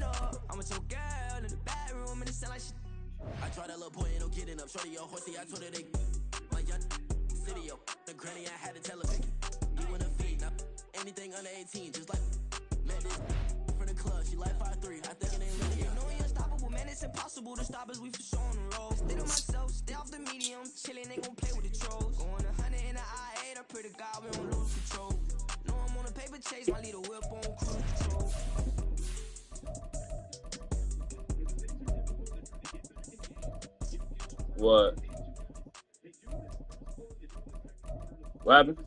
up. I'm with your girl in the bedroom and it sound like she. I tried that little boy, ain't no getting up. Shorty, your horsey, I told her they. My young city, yo. The granny, I had to tell her. You in a feed, now anything under 18, just like. Met this from the club, she like 5'3". I think it ain't really. You know we unstoppable, man, it's impossible to stop us, we for sure on the road. Stay to myself, stay off the medium. Chillin', ain't gon' play with the trolls. Going 100 in the I-8, I pray to God we don't lose control. Know I'm on a paper chase, my little whip on cruise control. What? What happened?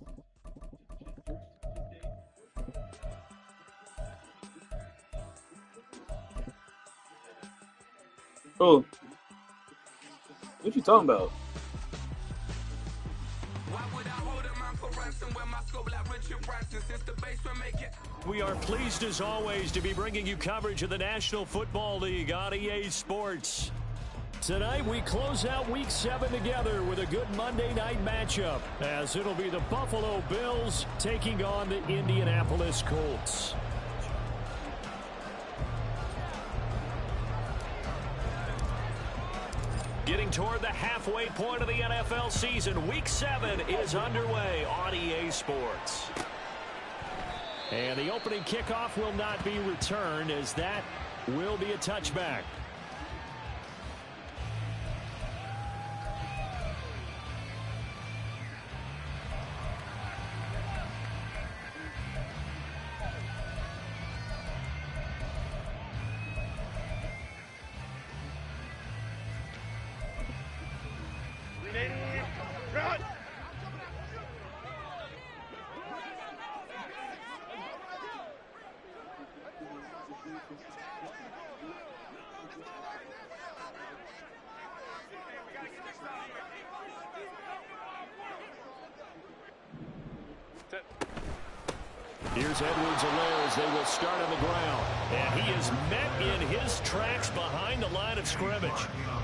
Oh. What you talking about? We are pleased as always to be bringing you coverage of the National Football League on EA Sports. Tonight we close out Week 7 together with a good Monday night matchup, as it'll be the Buffalo Bills taking on the Indianapolis Colts. Getting toward the halfway point of the NFL season, Week 7 is underway on EA Sports. And the opening kickoff will not be returned, as that will be a touchback. Here's Edwards-Helaire as they will start on the ground. And he is met in his tracks behind the line of scrimmage.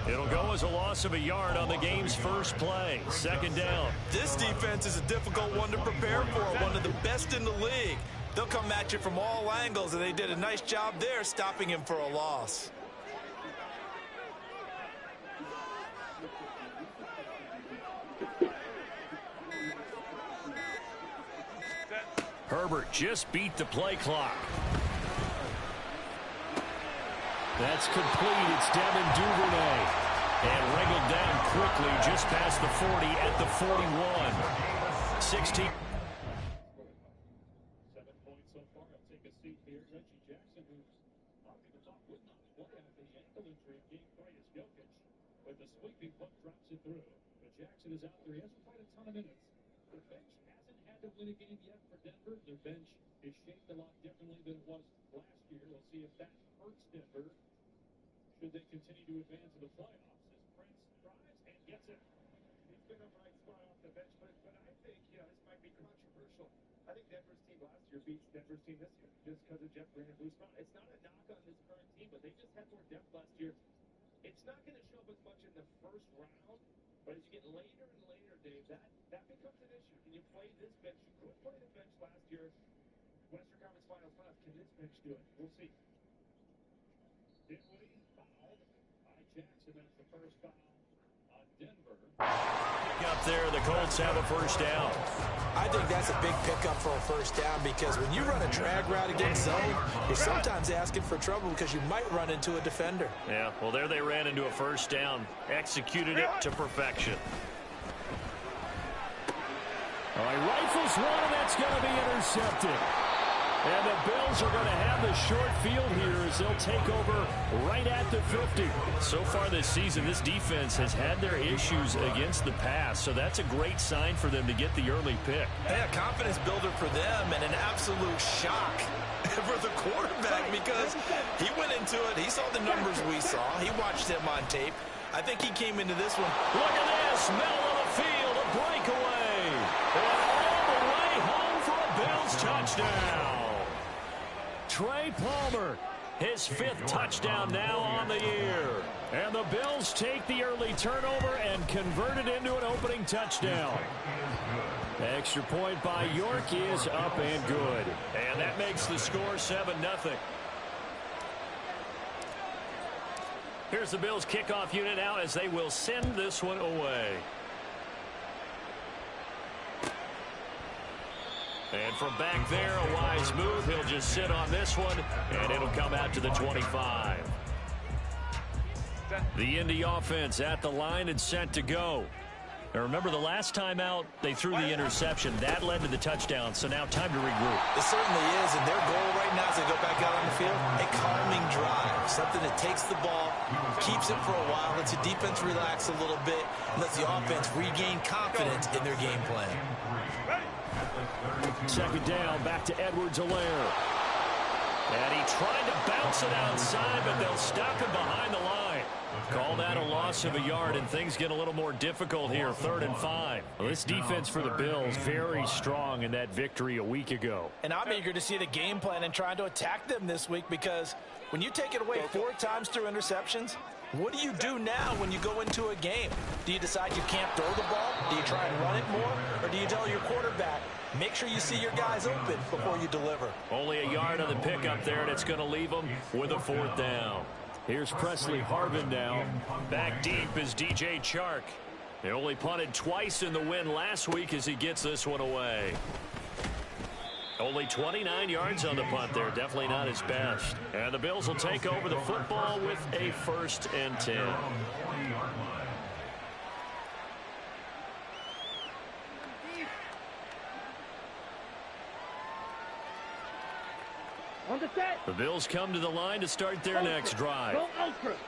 It'll go as a loss of a yard on the game's first play. Second down. This defense is a difficult one to prepare for, one of the best in the league. They'll come at you from all angles, and they did a nice job there stopping him for a loss. Herbert just beat the play clock. That's complete. It's Devin Duvernay. And wriggled down quickly just past the 40 at the 41. 16. 7 points so far. I'll take a seat here. Reggie Jackson, who's knocking the top would not play after the ankle injury of being quite as Jokic. With the sweeping hook drops it through. But Jackson is out there. He hasn't played a ton of minutes. The bench hasn't had to win a game yet for Denver. Their bench is shaped a lot differently than it was last year. We'll see if that hurts Denver should they continue to advance to the playoffs. As Prince tries and gets it. He's been a bright spot off the bench, but I think, this might be controversial. I think Denver's team last year beats Denver's team this year just because of Jeff Green and Bruce Brown. It's not a knock on this current team, but they just had more depth last year. It's not going to show up as much in the first round, but as you get later and later, Dave, that becomes an issue. Can you play this bench? You could play the bench last year. Western Conference Finals left. Can this bench do it? We'll see. Dinwiddie fouled by Jackson. That's the first foul on Denver. Up there, the Colts have a first down. I think that's a big pickup for a first down, because when you run a drag route against zone, you're sometimes asking for trouble because you might run into a defender. Yeah, well, there they ran into a first down. Executed it to perfection. All right, rifles one, and that's going to be intercepted. And the Bills are going to have the short field here as they'll take over right at the 50. So far this season, this defense has had their issues against the pass, so that's a great sign for them to get the early pick. Yeah, confidence builder for them, and an absolute shock for the quarterback, because he went into it. He saw the numbers we saw. He watched him on tape. I think he came into this one. Look at this, middle of the field, a breakaway. And all the way home for a Bills touchdown. Trey Palmer, his 5th touchdown now on the year. And the Bills take the early turnover and convert it into an opening touchdown. Extra point by York is up and good. And that makes the score 7-0. Here's the Bills kickoff unit now as they will send this one away. And from back there, a wise move. He'll just sit on this one, and it'll come out to the 25. The Indy offense at the line and set to go. Now remember, the last time out, they threw the interception. That led to the touchdown, so now time to regroup. It certainly is, and their goal right now as they go back out on the field, a calming drive. Something that takes the ball, keeps it for a while, lets the defense relax a little bit, and lets the offense regain confidence in their game plan. Second down, back to Edwards-Helaire. And he tried to bounce it outside, but they'll stop him behind the line. Call that a loss of a yard, and things get a little more difficult here, 3rd and 5. Well, this defense for the Bills, very strong in that victory a week ago. And I'm eager to see the game plan and trying to attack them this week, because when you take it away 4 times through interceptions, what do you do now when you go into a game? Do you decide you can't throw the ball? Do you try and run it more? Or do you tell your quarterback, make sure you see your guys open before you deliver? Only a yard on the pickup there, and it's going to leave them with a 4th down. Here's Presley Harvin now. Back deep is DJ Chark. They only punted twice in the win last week as he gets this one away. Only 29 yards on the punt there. Definitely not his best. And the Bills will take over the football with a 1st and 10. The Bills come to the line to start their next drive.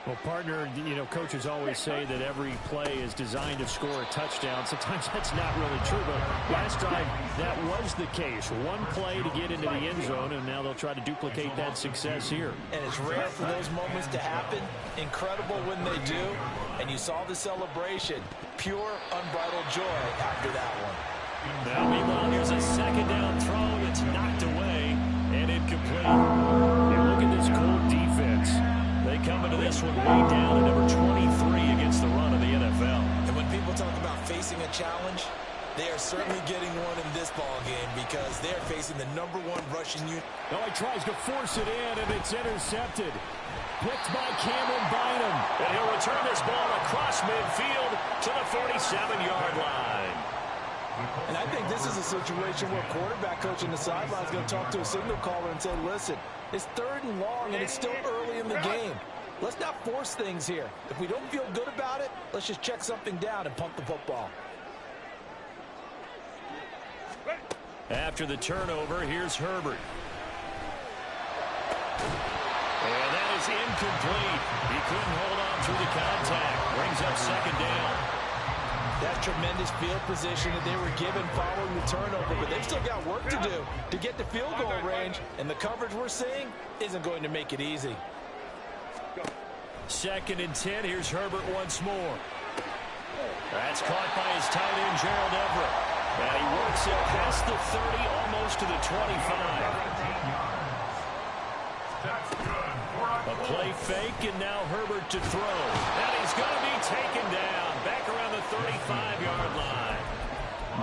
Well, partner, you know, coaches always say that every play is designed to score a touchdown. Sometimes that's not really true, but last drive that was the case. One play to get into the end zone, and now they'll try to duplicate that success here. And it's rare for those moments to happen. Incredible when they do. And you saw the celebration. Pure, unbridled joy after that one. Now, meanwhile, here's a second down throw that's knocked away and incomplete. And look at this Colt defense. They come into this one way down to number 23 against the run of the NFL. And when people talk about facing a challenge, they are certainly getting one in this ball game, because they're facing the #1 rushing unit. Now he tries to force it in, and it's intercepted. Picked by Cameron Bynum. And he'll return this ball across midfield to the 47-yard line. And I think this is a situation where quarterback coach on the sideline is going to talk to a signal caller and say, listen, it's 3rd and long, and it's still early in the game. Let's not force things here. If we don't feel good about it, let's just check something down and pump the football. After the turnover, here's Herbert. And that is incomplete. He couldn't hold on through the contact. Brings up 2nd down. That tremendous field position that they were given following the turnover, but they've still got work to do to get to field goal range, and the coverage we're seeing isn't going to make it easy. 2nd and 10. Here's Herbert once more. That's caught by his tight end, Gerald Everett. And he works it past the 30, almost to the 25. A play fake, and now Herbert to throw. And he's going to be taken down back around the 35-yard line.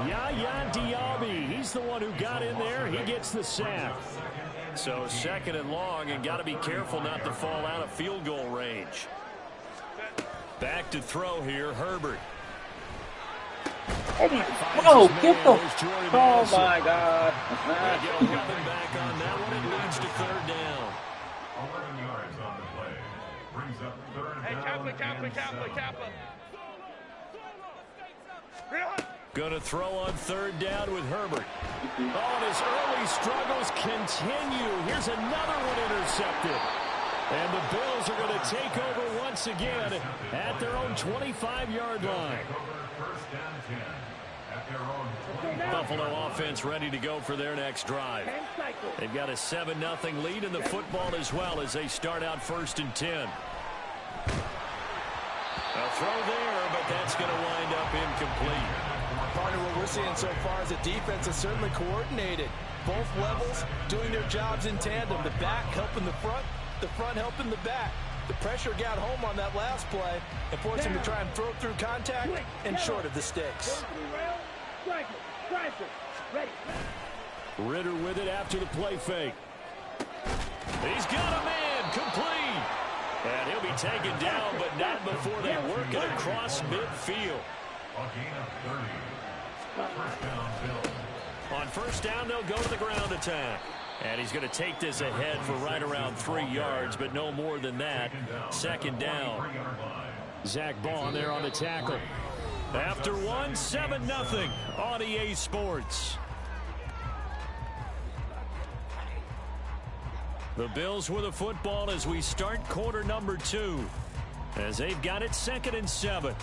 Yaya Diaby, he's the one who got in there. He gets the sack. So 2nd and long, and got to be careful not to fall out of field goal range. Back to throw here, Herbert. Oh, get the... Oh, my God. They'll get him back on that one. It leads to 3rd down. 11 yards on the play. Brings up 3rd Hey, down. Kaplan. Going to throw on 3rd down with Herbert. Oh, and his early struggles continue. Here's another one intercepted. And the Bills are going to take over once again at their own 25-yard line. First down 10 at their own. Buffalo offense ready to go for their next drive. They've got a 7-0 lead in the football as well as they start out 1st and 10. A throw there, but that's going to wind up incomplete. Partner, what we're seeing so far is the defense is certainly coordinated. Both levels doing their jobs in tandem. The back helping the front helping the back. The pressure got home on that last play and forced him to try and throw through contact and short of the sticks. Ritter with it after the play fake. He's got a man complete. And he'll be taken down, but not before they work it across midfield. A gain of 30. First down, Bills. On first down, they'll go to the ground attack. And he's going to take this ahead for right around 3 yards, but no more than that. Second down. Zach Baugh there on the tackle. After one, 7-0 on EA Sports. The Bills with a football as we start quarter number 2. As they've got it 2nd and 7.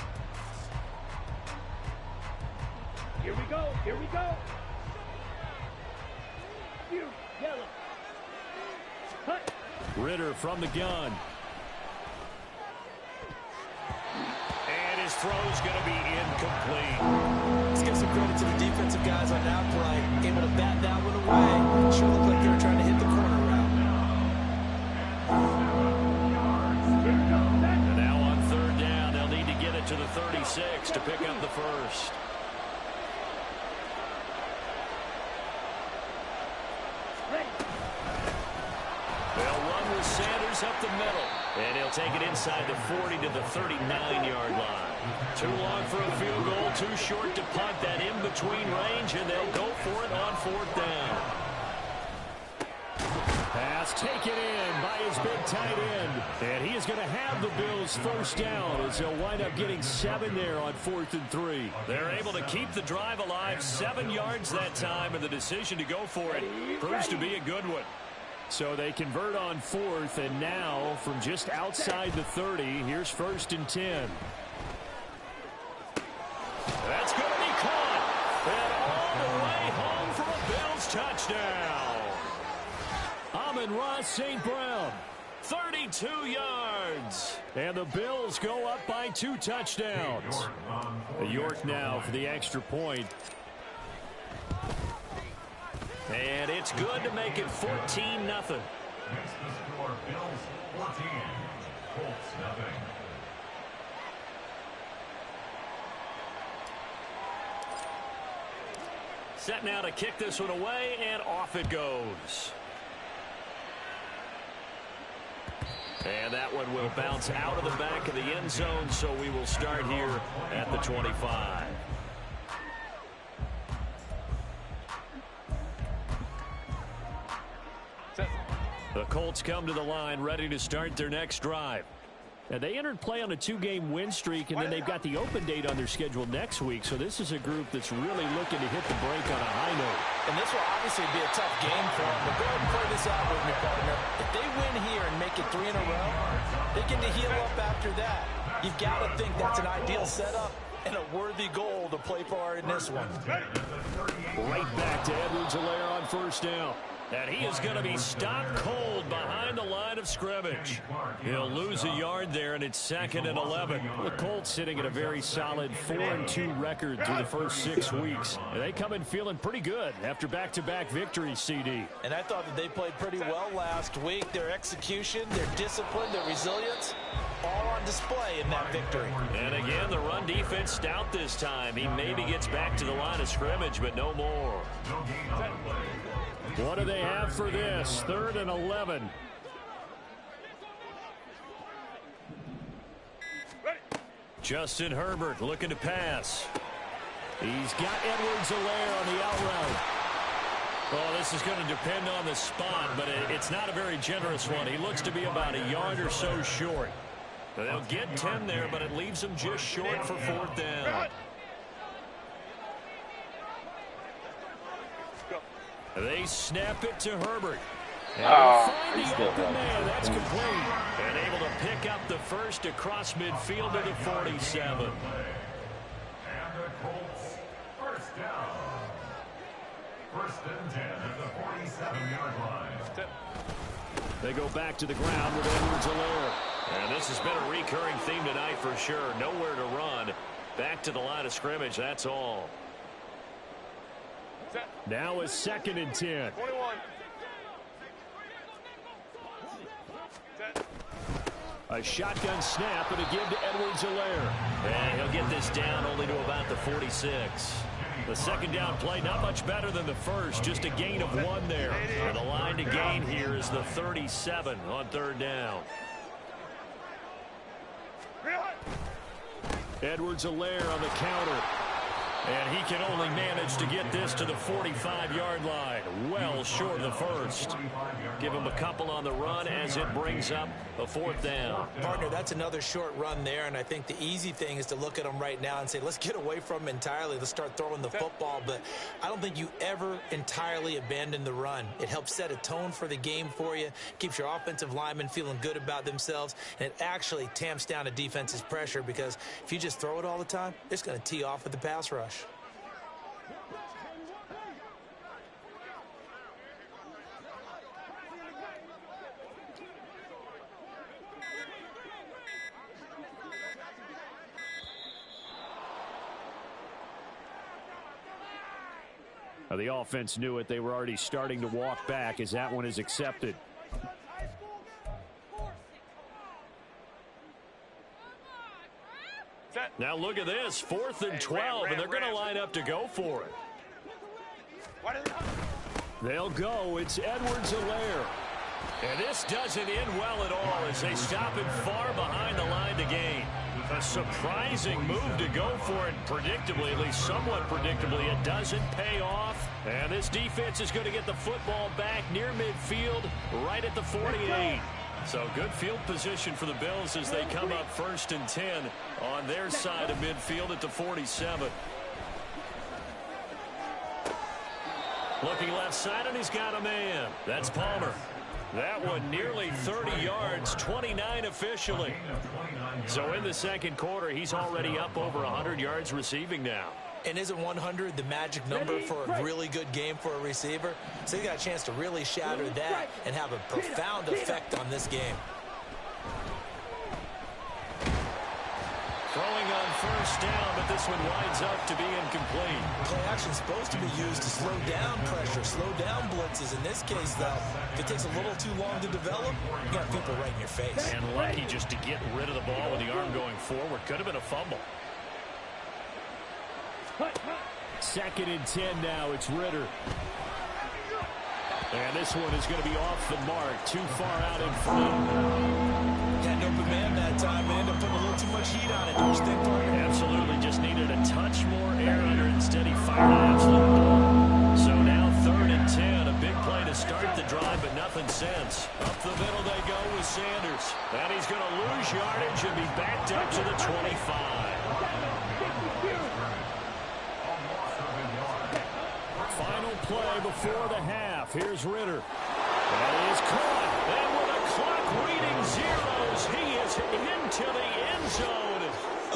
Here we go. Here we go. You, yellow. Cut. Ritter from the gun. And his throw's going to be incomplete. Let's give some credit to the defensive guys on that play. Able to bat that one away. Sure looked like they were trying to hit the corner route. And now on third down, they'll need to get it to the 36 to pick up the first. They'll run with Sanders up the middle. And he'll take it inside the 40 to the 39-yard line. Too long for a field goal, too short to punt. That in-between range, and they'll go for it on fourth down. Pass taken in by his big tight end. And he is going to have the Bills first down as they'll wind up getting 7 there on 4th and 3. They're able to keep the drive alive, 7 yards that time, and the decision to go for it proves to be a good one. So they convert on 4th, and now from just outside the 30, here's 1st and 10. That's going to be caught. And all the way home for a Bills touchdown. Amon-Ra St. Brown, 32 yards. And the Bills go up by 2 touchdowns. York now for the extra point. And it's good to make it 14-0. Makes the score Bills 14, Colts 0. Set now to kick this one away, and off it goes. And that one will bounce out of the back of the end zone, so we will start here at the 25. The Colts come to the line ready to start their next drive. And they entered play on a 2-game win streak, and then they've got the open date on their schedule next week. So this is a group that's really looking to hit the break on a high note. And this will obviously be a tough game for them. But go ahead and play this out with me, partner. If they win here and make it 3 in a row, they get to heal up after that. You've got to think that's an ideal setup and a worthy goal to play for in this one. Right back to Edwards-Helaire on first down. And he is going to be stopped cold behind the line of scrimmage. He'll lose a yard there, and it's 2nd and 11. The Colts sitting at a very solid 4-2 record through the first 6 weeks. And they come in feeling pretty good after back-to-back victories, CD. And I thought that they played pretty well last week. Their execution, their discipline, their resilience, all on display in that victory. And again, the run defense stout this time. He maybe gets back to the line of scrimmage, but no more. What do they have for this? 3rd and 11. Justin Herbert looking to pass. He's got Edwards-Helaire on the out route. Oh, this is going to depend on the spot, but it's not a very generous one. He looks to be about a yard or so short. They'll get 10 there, but it leaves them just short for 4th down. They snap it to Herbert. And find the open man. That's complete. And able to pick up the first across midfield to the 47. And the Colts first down. 1st and 10 at the 47-yard line. They go back to the ground with Edwards-Helaire. And this has been a recurring theme tonight for sure. Nowhere to run. Back to the line of scrimmage, that's all. Now it's 2nd and 10. 21. A shotgun snap and a give to Edwards-Helaire. And he'll get this down only to about the 46. The second down play not much better than the first, just a gain of 1 there. And the line to gain here is the 37 on 3rd down. Edwards-Helaire on the counter. And he can only manage to get this to the 45-yard line. Well short of the first. Give him a couple on the run as it brings up a 4th down. Partner, that's another short run there, and I think the easy thing is to look at him right now and say, let's get away from him entirely. Let's start throwing the football. But I don't think you ever entirely abandon the run. It helps set a tone for the game for you, keeps your offensive linemen feeling good about themselves, and it actually tamps down a defense's pressure because if you just throw it all the time, it's going to tee off with the pass rush. The offense knew it. They were already starting to walk back as that one is accepted. Now look at this. 4th and 12, and they're going to line up to go for it. They'll go. It's Edwards-Helaire. And this doesn't end well at all as they stop him far behind the line to gain. A surprising move to go for it. Predictably, at least somewhat predictably, it doesn't pay off. And this defense is going to get the football back near midfield, right at the 48. So good field position for the Bills as they come up 1st and 10 on their side of midfield at the 47. Looking left side, and he's got a man. That's Palmer. That one nearly 30 yards, 29 officially. So in the second quarter, he's already up over 100 yards receiving now. And isn't 100 the magic number for a really good game for a receiver? So he got a chance to really shatter that and have a profound effect on this game. Throwing on 1st down, but this one winds up to be incomplete. Play action is supposed to be used to slow down pressure, slow down blitzes. In this case, though, if it takes a little too long to develop, you got people right in your face. And lucky just to get rid of the ball with the arm going forward. Could have been a fumble. 2nd and 10 now. It's Ritter. And this one is going to be off the mark. Too far out in front. Had an open man that time and ended up putting a little too much heat on it. Don't you think, partner? Absolutely. Just needed a touch more air under it. Instead, he fired an absolute ball. So now 3rd and 10. A big play to start the drive, but nothing since. Up the middle they go with Sanders. And he's going to lose yardage and be backed up to the 25. Final play before the half. Here's Ritter. And he is caught. And with the clock reading zeros, he is into the end zone.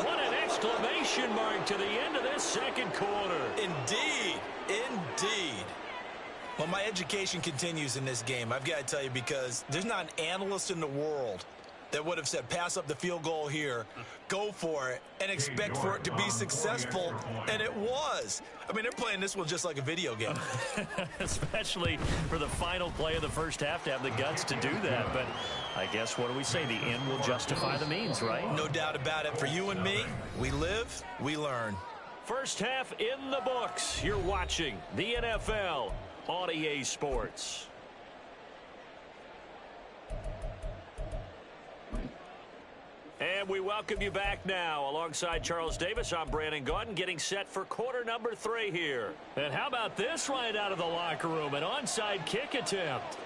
What an exclamation mark to the end of this second quarter. Indeed. Indeed. Well, my education continues in this game. I've got to tell you, because there's not an analyst in the world that would have said pass up the field goal here, go for it, and expect for it to be successful, and it was. I mean, they're playing this one just like a video game. Especially for the final play of the first half to have the guts to do that. But I guess, what do we say? The end will justify the means, right? No doubt about it. For you and me, we live, we learn. First half in the books. You're watching the NFL on EA Sports. And we welcome you back now. Alongside Charles Davis, I'm Brandon Gaudin, getting set for quarter number 3 here. And how about this right out of the locker room? An onside kick attempt.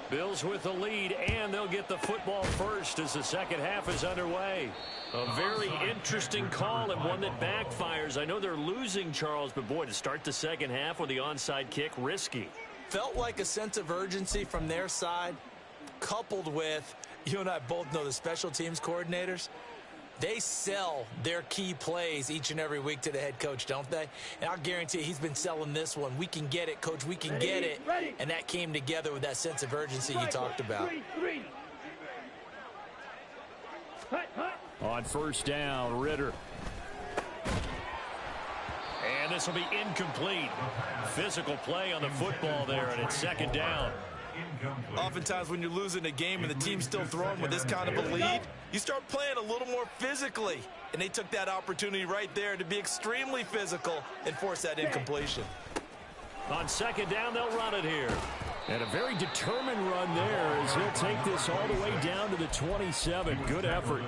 Bills with the lead, and they'll get the football first as the second half is underway. A very interesting call, and one that backfires. I know they're losing, Charles, but boy, to start the second half with the onside kick, risky. Felt like a sense of urgency from their side, coupled with, you and I both know the special teams coordinators, they sell their key plays each and every week to the head coach, don't they? And I'll guarantee you he's been selling this one. We can get it, coach, we can get it. And that came together with that sense of urgency you talked about. On first down, Ritter. And this will be incomplete. Physical play on the football there, and it's second down. Oftentimes when you're losing a game and the team's still throwing with this kind of a lead, you start playing a little more physically. And they took that opportunity right there to be extremely physical and force that incompletion. On second down, they'll run it here. And a very determined run there as he'll take this all the way down to the 27. Good effort.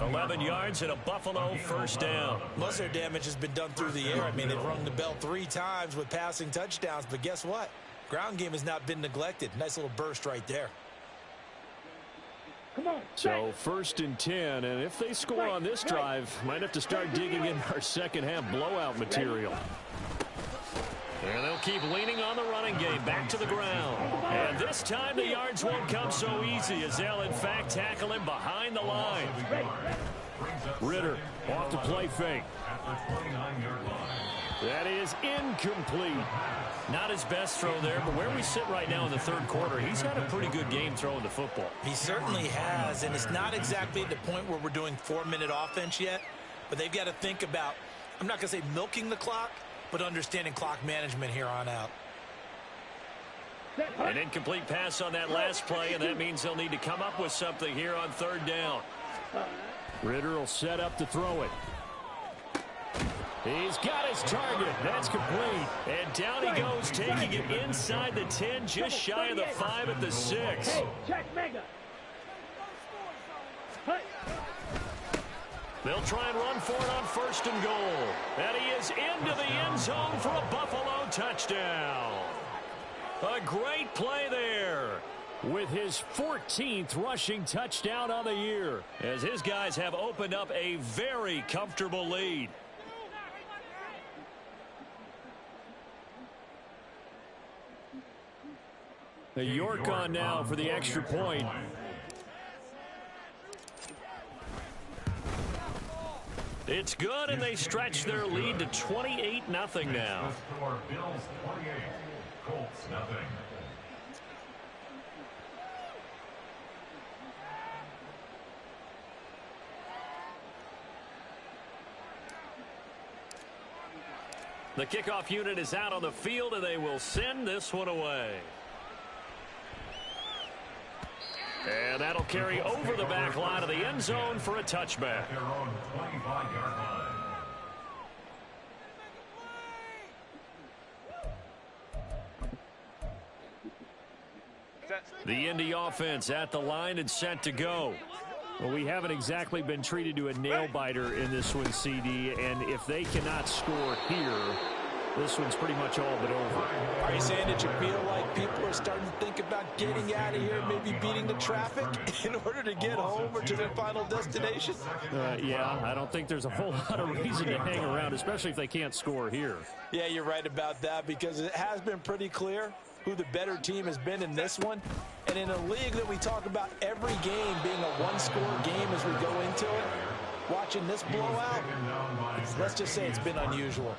11 yards and a Buffalo first down. Most of their damage has been done through the air. I mean, they've rung the bell 3 times with passing touchdowns. But guess what? Ground game has not been neglected. Nice little burst right there. So first and 10. And if they score on this drive, might have to start digging in our second half blowout material. And they'll keep leaning on the running game. Back to the ground. And this time the yards won't come so easy as they'll, in fact, tackle him behind the line. Ritter off to play fake. That is incomplete. Not his best throw there, but where we sit right now in the third quarter, he's had a pretty good game throwing the football. He certainly has, and it's not exactly at the point where we're doing 4-minute offense yet, but they've got to think about, I'm not going to say milking the clock, but understanding clock management here on out. An incomplete pass on that last play, and that means they'll need to come up with something here on third down. Ritter will set up to throw it. He's got his target. That's complete. And down he goes, taking it inside the 10, just shy of the 5 at the 6. They'll try and run for it on first and goal. And he is into the end zone for a Buffalo touchdown. A great play there with his 14th rushing touchdown on the year, as his guys have opened up a very comfortable lead. A York on now for the extra point. It's good, and they stretch their lead to 28-0 now. Bills 28, Colts nothing. The kickoff unit is out on the field, and they will send this one away. And that'll carry over the back line of the end zone for a touchback. Their own 25-yard line. The Indy offense at the line and set to go. Well, we haven't exactly been treated to a nail-biter in this one, CD, and if they cannot score here, this one's pretty much all but over. Are you saying that you feel like people are starting to think about getting out of here, maybe beating the traffic in order to get home or to their final destination? Yeah, I don't think there's a whole lot of reason to hang around, especially if they can't score here. Yeah, you're right about that, because it has been pretty clear who the better team has been in this one. And in a league that we talk about every game being a one-score game as we go into it, watching this blowout, let's just say it's been unusual.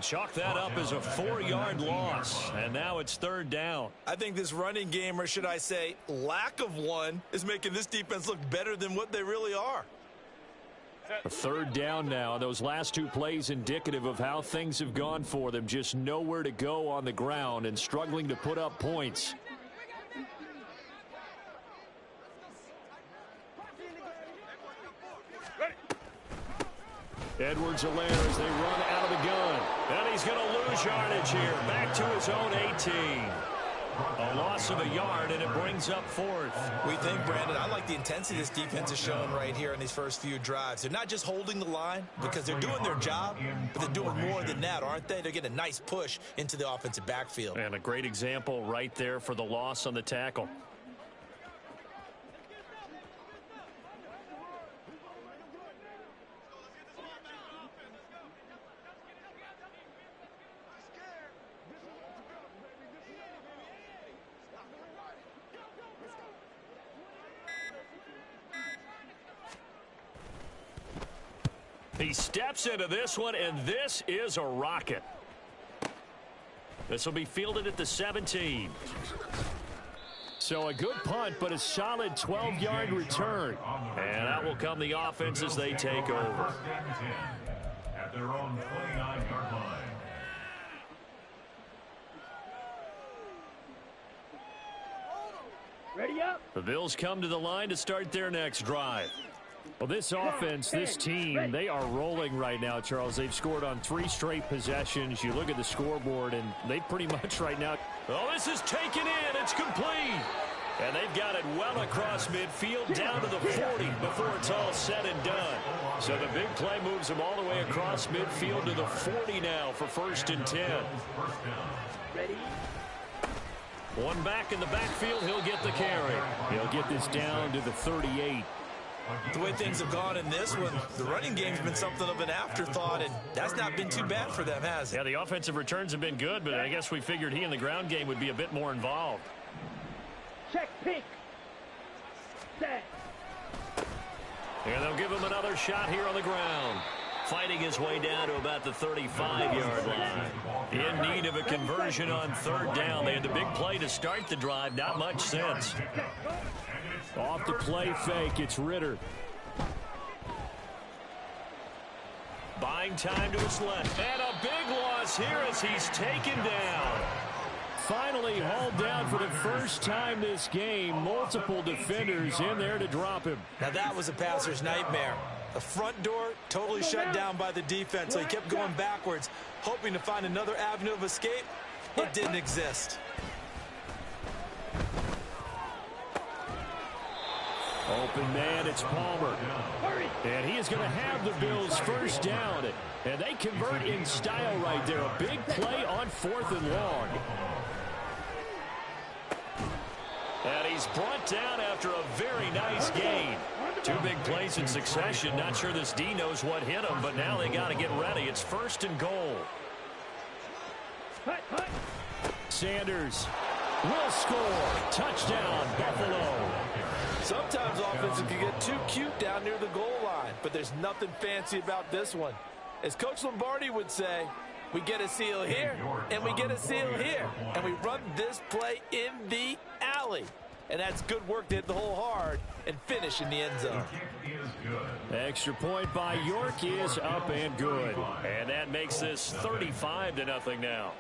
Chalk that up as a 4-yard loss, and now it's third down. I think this running game, or should I say lack of one, is making this defense look better than what they really are. A third down now. Those last two plays indicative of how things have gone for them. Just nowhere to go on the ground and struggling to put up points. Edwards-Helaire as they run out of the gun. And he's going to lose yardage here. Back to his own 18. A loss of a yard, and it brings up fourth. We think, Brandon, I like the intensity this defense is showing right here in these first few drives. They're not just holding the line because they're doing their job, but they're doing more than that, aren't they? They're getting a nice push into the offensive backfield. And a great example right there for the loss on the tackle. He steps into this one, and this is a rocket. This will be fielded at the 17. So a good punt, but a solid 12-yard return. And that will come the offense as they take over. First and 10 at their own 29-yard line. Ready up. The Bills come to the line to start their next drive. Well, this offense, this team, they are rolling right now, Charles. They've scored on 3 straight possessions. You look at the scoreboard, and they pretty much right now. Oh, this is taken in. It's complete. And they've got it well across midfield down to the 40 before it's all said and done. So the big play moves them all the way across midfield to the 40 now for 1st and 10. Ready? One back in the backfield, he'll get the carry. He'll get this down to the 38. The way things have gone in this one, the running game's been something of an afterthought, and that's not been too bad for them, has it? Yeah, the offensive returns have been good, but I guess we figured he in the ground game would be a bit more involved. Check pink. Set. And they'll give him another shot here on the ground. Fighting his way down to about the 35-yard line. In need of a conversion on 3rd down. They had the big play to start the drive. Not much sense. Off the play fake, it's Ritter. Buying time to his left. And a big loss here as he's taken down. Finally hauled down for the first time this game. Multiple defenders in there to drop him. Now that was a passer's nightmare. The front door totally shut down by the defense, so he kept going backwards, hoping to find another avenue of escape. It didn't exist. Open man, it's Palmer. And he is going to have the Bills first down. And they convert in style right there. A big play on 4th and long. And he's brought down after a very nice gain. 2 big plays in succession. Not sure this D knows what hit him, but now they got to get ready. It's 1st and goal. Sanders will score. Touchdown, Buffalo. Sometimes offenses can get too cute down near the goal line, but there's nothing fancy about this one. As Coach Lombardi would say, we get a seal here, and we get a seal here, and we run this play in the alley. And that's good work to hit the hole hard and finish in the end zone. Extra point by York is up and good. And that makes this 35-0 now.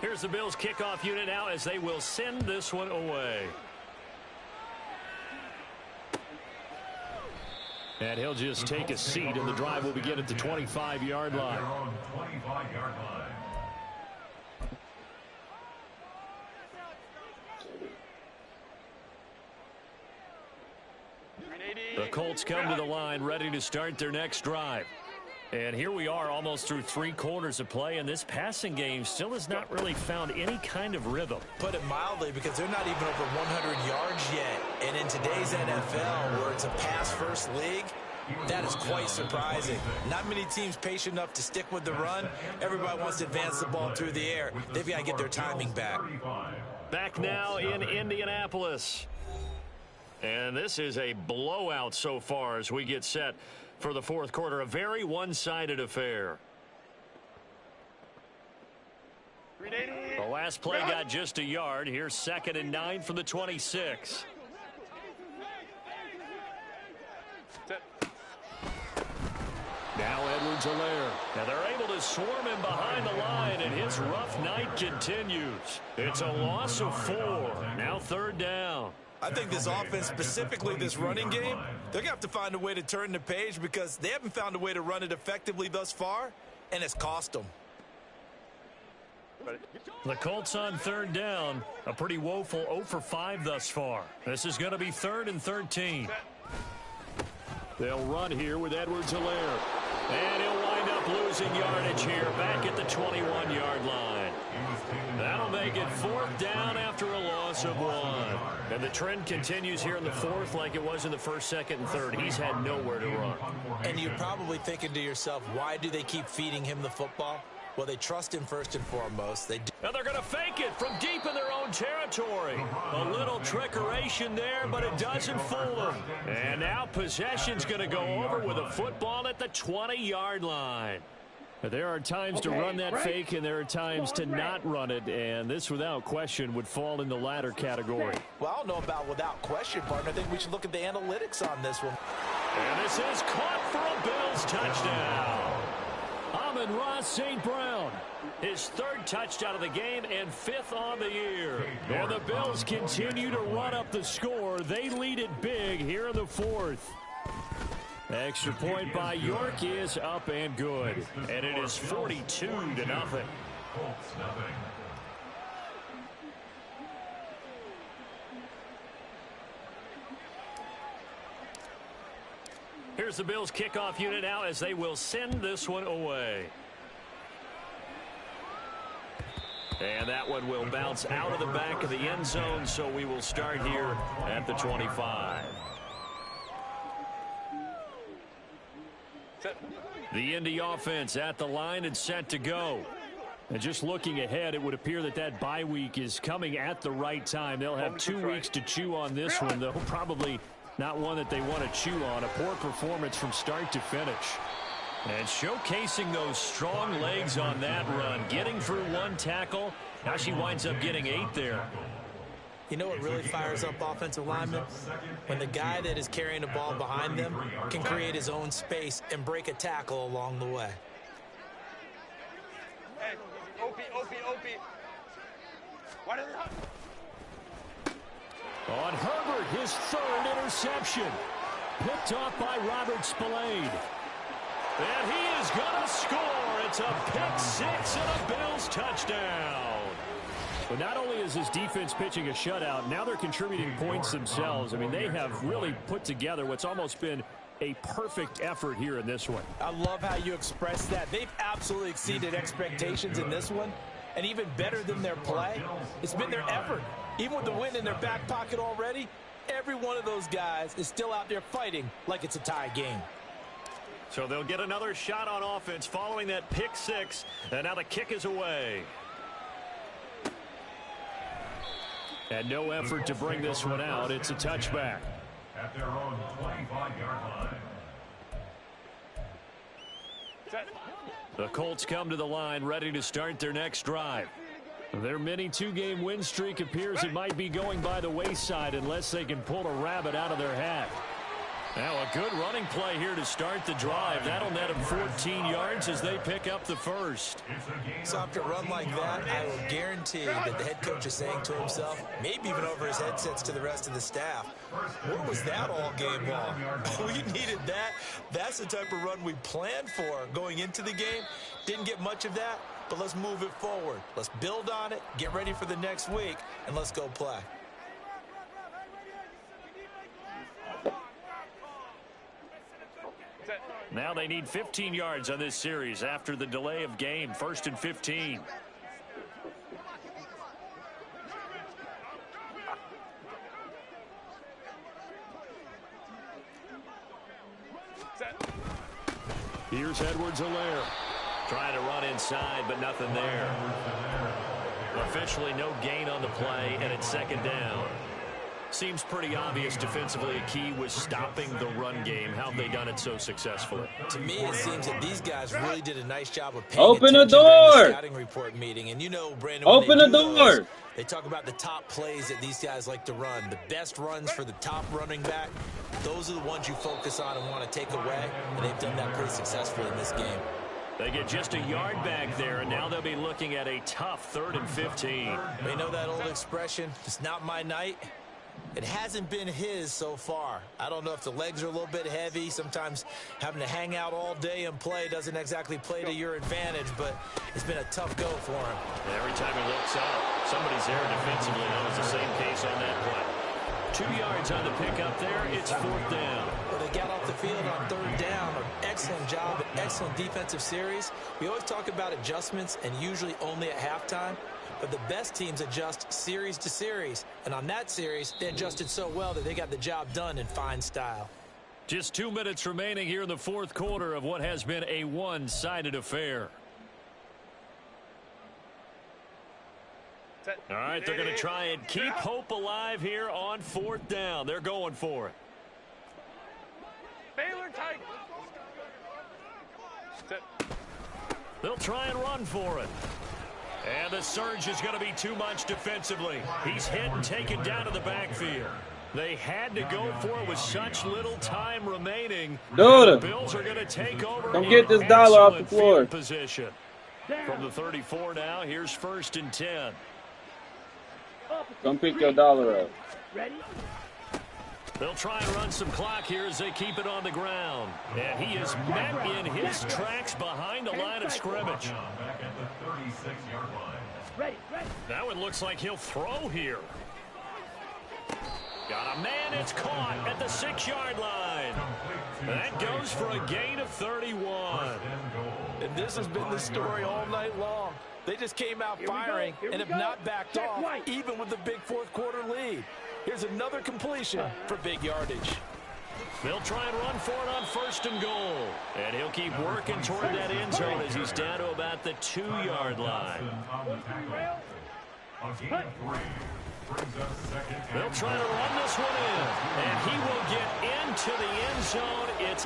Here's the Bills kickoff unit now as they will send this one away. And he'll just take a seat, and the drive will begin at the 25-yard line. The Colts come to the line ready to start their next drive. And here we are almost through 3 quarters of play, and this passing game still has not really found any kind of rhythm. Put it mildly, because they're not even over 100 yards yet. And in today's NFL, where it's a pass-first league, that is quite surprising. Not many teams patient enough to stick with the run. Everybody wants to advance the ball through the air. They've got to get their timing back. Back now in Indianapolis. And this is a blowout so far as we get set for the 4th quarter. A very one-sided affair. The last play got just a yard. Here's 2nd and 9 from the 26. Now Edwards-Helaire. Now they're able to swarm him behind the line, and his rough night continues. It's a loss of 4. Now 3rd down. I think this offense, specifically this running game, they're going to have to find a way to turn the page because they haven't found a way to run it effectively thus far, and it's cost them. The Colts on 3rd down. A pretty woeful 0 for 5 thus far. This is going to be 3rd and 13. They'll run here with Edwards-Helaire. And he'll wind up losing yardage here back at the 21-yard line. That'll make it 4th down after a loss of 1. And the trend continues here in the 4th like it was in the 1st, 2nd, and 3rd. He's had nowhere to run. And you're probably thinking to yourself, why do they keep feeding him the football? Well, they trust him first and foremost. They do. Now they're going to fake it from deep in their own territory. A little trickeration there, but it doesn't fool them. And now possession's going to go over with a football at the 20-yard line. There are times to run that fake, and there are times to not run it, and this, without question, would fall in the latter category. Well, I don't know about without question, partner. I think we should look at the analytics on this one. And this is caught for a Bills touchdown. Amon-Ra St. Brown His third touchdown of the game and 5th on the year. And the Bills continue to run up the score. They lead it big here in the 4th. Extra point by York is up and good. And it is 42-0. Colts nothing. Here's the Bills kickoff unit now as they will send this one away. And that one will bounce out of the back of the end zone, so we will start here at the 25. The Indy offense at the line and set to go. And just looking ahead, it would appear that that bye week is coming at the right time. They'll have 2 weeks to chew on this one, though probably not one that they want to chew on. A poor performance from start to finish. And showcasing those strong legs on that run. Getting through 1 tackle. Now she winds up getting 8 there. You know what really fires up offensive linemen? When the guy that is carrying the ball behind them can create his own space and break a tackle along the way. Hey, Opie. What is it? On Herbert, his 3rd interception. Picked off by Robert Spillane. And he is going to score. It's a pick 6 and a Bills touchdown. But not only is his defense pitching a shutout, now they're contributing points themselves. I mean, they have really put together what's almost been a perfect effort here in this one. I love how you express that. They've absolutely exceeded expectations in this one. And even better than their play, it's been their effort. Even with the win in their back pocket already, every one of those guys is still out there fighting like it's a tie game. So they'll get another shot on offense following that pick 6. And now the kick is away. And no effort to bring this one out. It's a touchback. At their own 25-yard line. The Colts come to the line ready to start their next drive. Their mini 2-game win streak appears it might be going by the wayside unless they can pull a rabbit out of their hat. Now a good running play here to start the drive. That'll net them 14 yards as they pick up the first. So after a run like that, I will guarantee that the head coach is saying to himself, maybe even over his headsets to the rest of the staff, where was that all game long? We needed that. That's the type of run we planned for going into the game. Didn't get much of that, but let's move it forward. Let's build on it, get ready for the next week, and let's go play. Now they need 15 yards on this series after the delay of game. 1st and 15. Here's Edwards-Helaire. Trying to run inside, but nothing there. Officially no gain on the play, and it's 2nd down. Seems pretty obvious defensively a key was stopping the run game. How have they done it so successfully? To me, it seems that these guys really did a nice job of paying Open the attention during door! the scouting report meeting. And you know, Brandon, Open the door! They talk about the top plays that these guys like to run. The best runs for the top running back. Those are the ones you focus on and want to take away. And they've done that pretty successfully in this game. They get just a yard back there, and now they'll be looking at a tough 3rd and 15. They know that old expression, it's not my night. It hasn't been his so far. I don't know if the legs are a little bit heavy. Sometimes having to hang out all day and play doesn't exactly play to your advantage, but it's been a tough go for him. Every time he looks up, somebody's there defensively. That was the same case on that play. 2 yards on the pickup there. It's 4th down. Well, they got off the field on 3rd down. An excellent job, an excellent defensive series. We always talk about adjustments and usually only at halftime. But the best teams adjust series to series. And on that series, they adjusted so well that they got the job done in fine style. Just 2 minutes remaining here in the 4th quarter of what has been a one-sided affair. All right, they're going to try and keep hope alive here on 4th down. They're going for it. Baylor tight. They'll try and run for it. And the surge is going to be too much defensively. He's hit and taken down to the backfield. They had to go for it with such little time remaining. Dude, The Bills are going to take over. come get this dollar off the floor. Position. From the 34 now, here's 1st and 10. Come pick your dollar up. Ready? They'll try and run some clock here as they keep it on the ground. And he is met in his tracks behind the line of scrimmage. Back at the 36-yard line. Ready. Now it looks like he'll throw here. Got a man, it's caught at the 6-yard line. That goes for a gain of 31. And this has been the story all night long. They just came out firing and have not backed off, even with the big fourth-quarter lead. Here's another completion for big yardage. They'll try and run for it on 1st and goal. And he'll keep working toward that end zone as he's down to about the 2-yard line. They'll try to run this one in. And he will get into the end zone. It's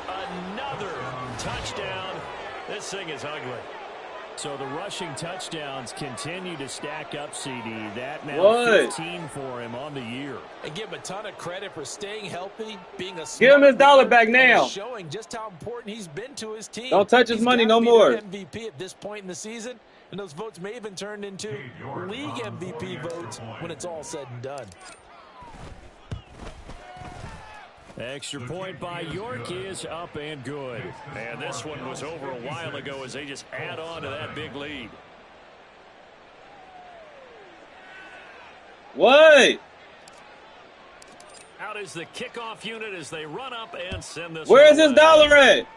another touchdown. This thing is ugly. So the rushing touchdowns continue to stack up, CD. That now 15 for him on the year. And give him a ton of credit for staying healthy, being a Give him his dollar back now. Showing just how important he's been to his team. Don't touch his money no more. MVP at this point in the season, and those votes may even turn into league MVP votes when it's all said and done. Extra point by York is up and good. And this one was over a while ago as they just add on to that big lead. What? Out is the kickoff unit as they run up and send this. Where is his dollar at?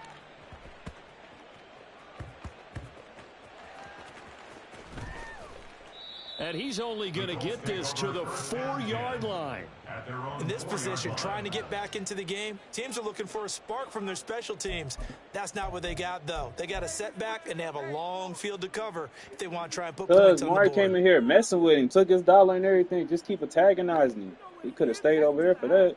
And he's only going to get this to the 4-yard line. In this position, trying to get back into the game, teams are looking for a spark from their special teams. That's not what they got, though. They got a setback, and they have a long field to cover if they want to try and put points on the board. Mark came in here messing with him, took his dollar and everything, just keep antagonizing him. He could have stayed over there for that.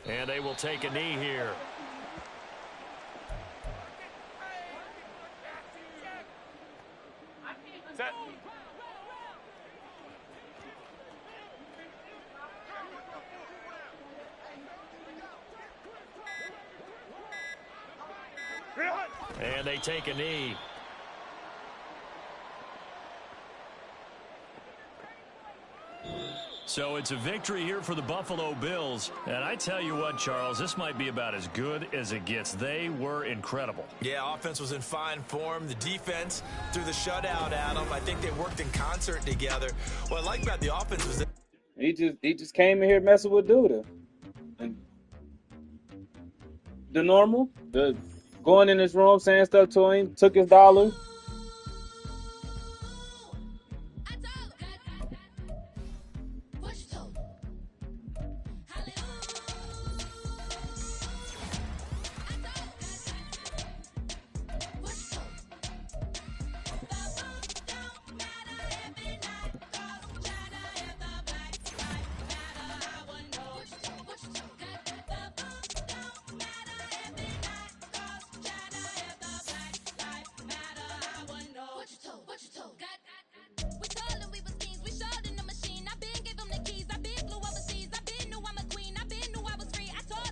And they will take a knee here. And they take a knee. So it's a victory here for the Buffalo Bills. And I tell you what, Charles, this might be about as good as it gets. They were incredible. Yeah, offense was in fine form. The defense threw the shutout at them. I think they worked in concert together. What I like about the offense was that he just came in here messing with Duda. And the normal, the going in his room saying stuff to him, took his dollar.